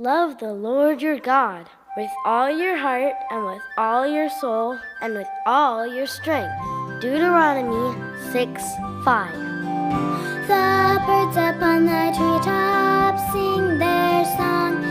Love the Lord your God with all your heart and with all your soul and with all your strength. Deuteronomy 6:5. The birds upon the treetops sing their song.